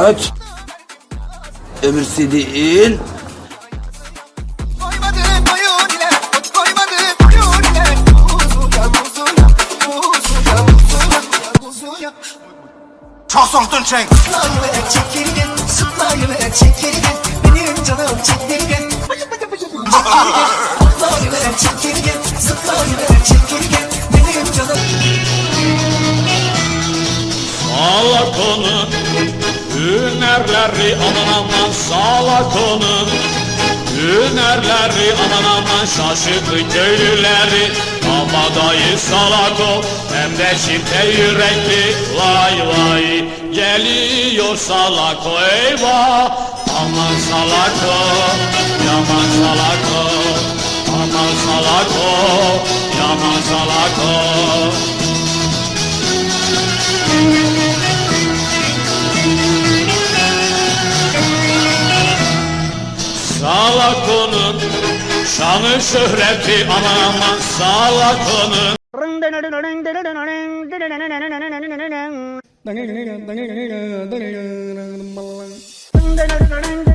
Evet. Öbürsü değil. Çok soktun Cenk. Benim canım çekirge. Salakonun hünerleri aman aman salakonun hünerleri aman aman şaşırttı köylüleri. Kabadayı salako hem de çifte yürekli vay vay geliyor salako eyvah aman salako yaman salako aman salako yaman salako. Salakonun şanı şöhreti aman aman salakonun. Dang